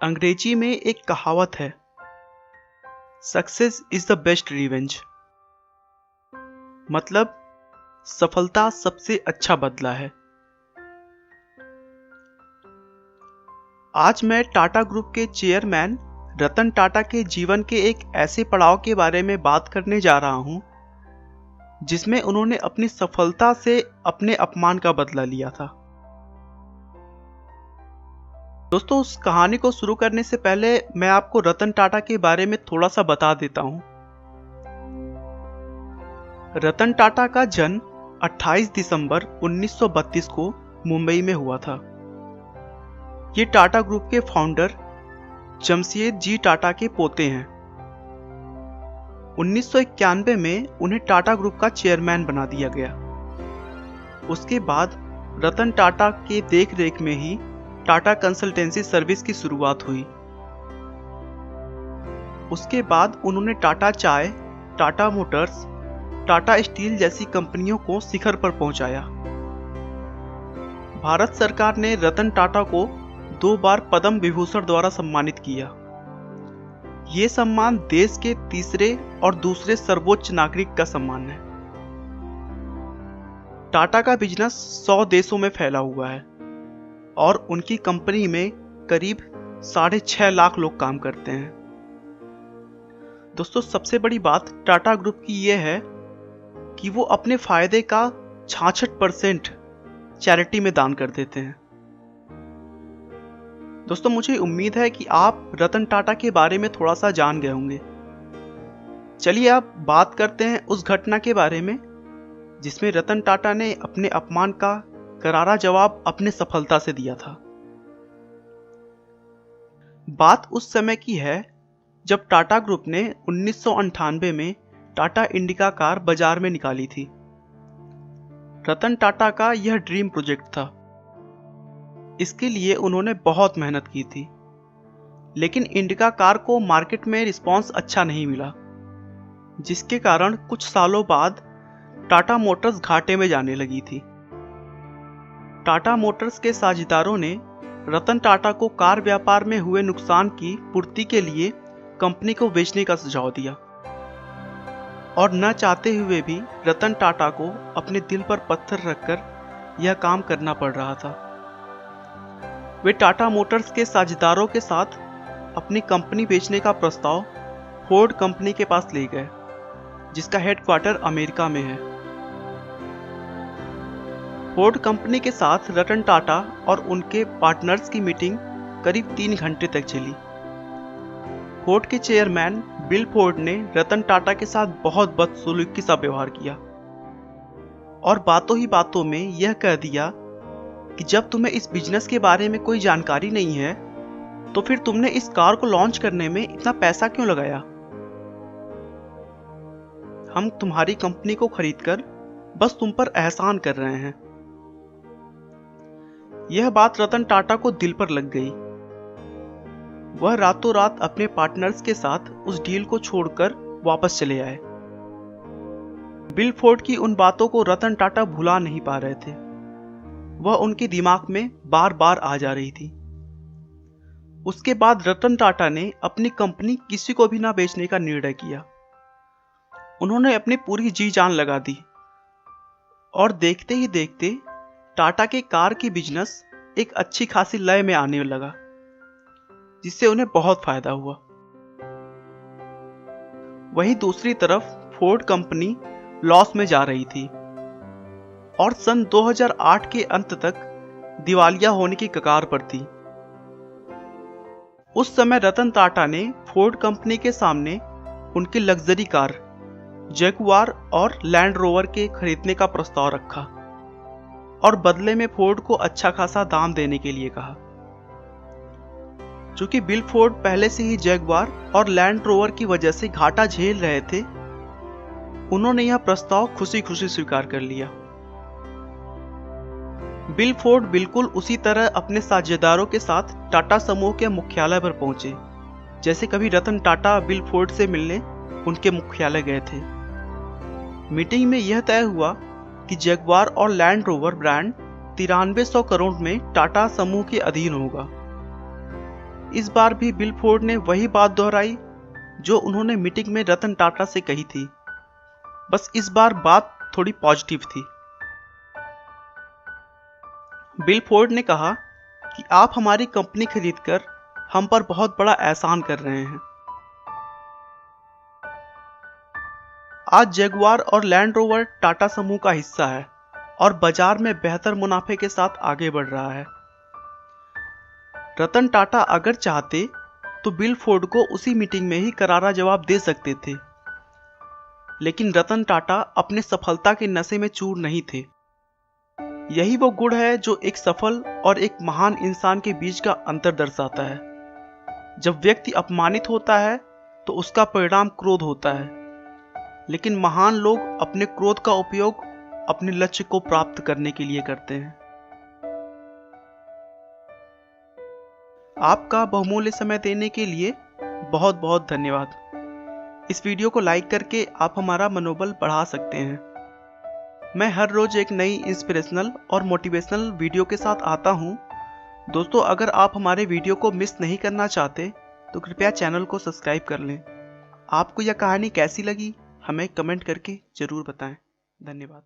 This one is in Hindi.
अंग्रेजी में एक कहावत है, success is the best revenge. मतलब सफलता सबसे अच्छा बदला है। आज मैं टाटा ग्रुप के चेयरमैन रतन टाटा के जीवन के एक ऐसे पड़ाव के बारे में बात करने जा रहा हूं, जिसमें उन्होंने अपनी सफलता से अपने अपमान का बदला लिया था। दोस्तों, उस कहानी को शुरू करने से पहले मैं आपको रतन टाटा के बारे में थोड़ा सा बता देता हूं। रतन टाटा का जन्म 28 दिसंबर 1932 को मुंबई में हुआ था। ये टाटा ग्रुप के फाउंडर जमशेद जी टाटा के पोते हैं। 1991 में उन्हें टाटा ग्रुप का चेयरमैन बना दिया गया। उसके बाद रतन टाटा के देखरेख में ही टाटा कंसल्टेंसी सर्विस की शुरुआत हुई। उसके बाद उन्होंने टाटा चाय, टाटा मोटर्स, टाटा स्टील जैसी कंपनियों को शिखर पर पहुंचाया। भारत सरकार ने रतन टाटा को 2 बार पद्म विभूषण द्वारा सम्मानित किया। ये सम्मान देश के तीसरे और दूसरे सर्वोच्च नागरिक का सम्मान है। टाटा का बिजनेस 100 देशों में फैला हुआ है और उनकी कंपनी में करीब 6.5 लाख लोग काम करते हैं। दोस्तों, सबसे बड़ी बात टाटा ग्रुप की यह है कि वो अपने फायदे का 66% चैरिटी में दान कर देते हैं। दोस्तों, मुझे उम्मीद है कि आप रतन टाटा के बारे में थोड़ा सा जान गए होंगे। चलिए अब बात करते हैं उस घटना के बारे में जिसमें रतन टाटा ने अपने अपमान का करारा जवाब अपने सफलता से दिया था। बात उस समय की है जब टाटा ग्रुप ने 1998 में टाटा इंडिका कार बाजार में निकाली थी। रतन टाटा का यह ड्रीम प्रोजेक्ट था। इसके लिए उन्होंने बहुत मेहनत की थी, लेकिन इंडिका कार को मार्केट में रिस्पांस अच्छा नहीं मिला, जिसके कारण कुछ सालों बाद टाटा मोटर्स घाटे में जाने लगी थी। टाटा मोटर्स के साझेदारों ने रतन टाटा को कार व्यापार में हुए नुकसान की पूर्ति के लिए कंपनी को बेचने का सुझाव दिया और न चाहते हुए भी रतन टाटा को अपने दिल पर पत्थर रखकर यह काम करना पड़ रहा था। वे टाटा मोटर्स के साझेदारों के साथ अपनी कंपनी बेचने का प्रस्ताव फोर्ड कंपनी के पास ले गए, जिसका हेडक्वार्टर अमेरिका में है। फोर्ड कंपनी के साथ रतन टाटा और उनके पार्टनर्स की मीटिंग करीब 3 घंटे तक चली। फोर्ड के चेयरमैन बिल फोर्ड ने रतन टाटा के साथ बहुत बदसलूकी सा व्यवहार किया और बातों ही बातों में यह कह दिया कि जब तुम्हें इस बिजनेस के बारे में कोई जानकारी नहीं है तो फिर तुमने इस कार को लॉन्च करने में इतना पैसा क्यों लगाया। हम तुम्हारी कंपनी को खरीदकर बस तुम पर एहसान कर रहे हैं। यह बात रतन टाटा को दिल पर लग गई। वह रातों रात अपने पार्टनर्स के साथ उस डील को छोड़कर वापस चले आए। बिल फोर्ड की उन बातों को रतन टाटा भुला नहीं पा रहे थे। वह उनके दिमाग में बार बार आ जा रही थी। उसके बाद रतन टाटा ने अपनी कंपनी किसी को भी ना बेचने का निर्णय किया। उन्होंने अपनी पूरी जी जान लगा दी और देखते ही देखते टाटा के कार की बिजनेस एक अच्छी खासी लय में आने लगा, जिससे उन्हें बहुत फायदा हुआ। वहीं दूसरी तरफ फोर्ड कंपनी लॉस में जा रही थी और सन 2008 के अंत तक दिवालिया होने की कगार पर थी। उस समय रतन टाटा ने फोर्ड कंपनी के सामने उनकी लग्जरी कार जगुआर और लैंड रोवर के खरीदने का प्रस्ताव रखा और बदले में फोर्ड को अच्छा खासा दाम देने के लिए कहा। चूंकि बिल फोर्ड पहले से ही जगुआर और लैंड रोवर की वजह से घाटा झेल रहे थे, उन्होंने यह प्रस्ताव खुशी खुशी स्वीकार कर लिया। बिल फोर्ड बिल्कुल उसी तरह अपने साझेदारों के साथ टाटा समूह के मुख्यालय पर पहुंचे, जैसे कभी रतन टाटा बिल फोर्ड से मिलने उनके मुख्यालय गए थे। मीटिंग में यह तय हुआ कि जगुआर और लैंड रोवर ब्रांड 9300 करोड़ में टाटा समूह के अधीन होगा। इस बार भी बिल फोर्ड ने वही बात दोहराई जो उन्होंने मीटिंग में रतन टाटा से कही थी, बस इस बार बात थोड़ी पॉजिटिव थी। बिल फोर्ड ने कहा कि आप हमारी कंपनी खरीदकर हम पर बहुत बड़ा एहसान कर रहे हैं। आज जगुआर और लैंड रोवर टाटा समूह का हिस्सा है और बाजार में बेहतर मुनाफे के साथ आगे बढ़ रहा है। रतन टाटा अगर चाहते तो बिल फोर्ड को उसी मीटिंग में ही करारा जवाब दे सकते थे, लेकिन रतन टाटा अपने सफलता के नशे में चूर नहीं थे। यही वो गुण है जो एक सफल और एक महान इंसान के बीच का अंतर दर्शाता है। जब व्यक्ति अपमानित होता है तो उसका परिणाम क्रोध होता है, लेकिन महान लोग अपने क्रोध का उपयोग अपने लक्ष्य को प्राप्त करने के लिए करते हैं। आपका बहुमूल्य समय देने के लिए बहुत बहुत धन्यवाद। इस वीडियो को लाइक करके आप हमारा मनोबल बढ़ा सकते हैं। मैं हर रोज एक नई इंस्पिरेशनल और मोटिवेशनल वीडियो के साथ आता हूं। दोस्तों, अगर आप हमारे वीडियो को मिस नहीं करना चाहते तो कृपया चैनल को सब्सक्राइब कर लें। आपको यह कहानी कैसी लगी हमें कमेंट करके जरूर बताएं। धन्यवाद।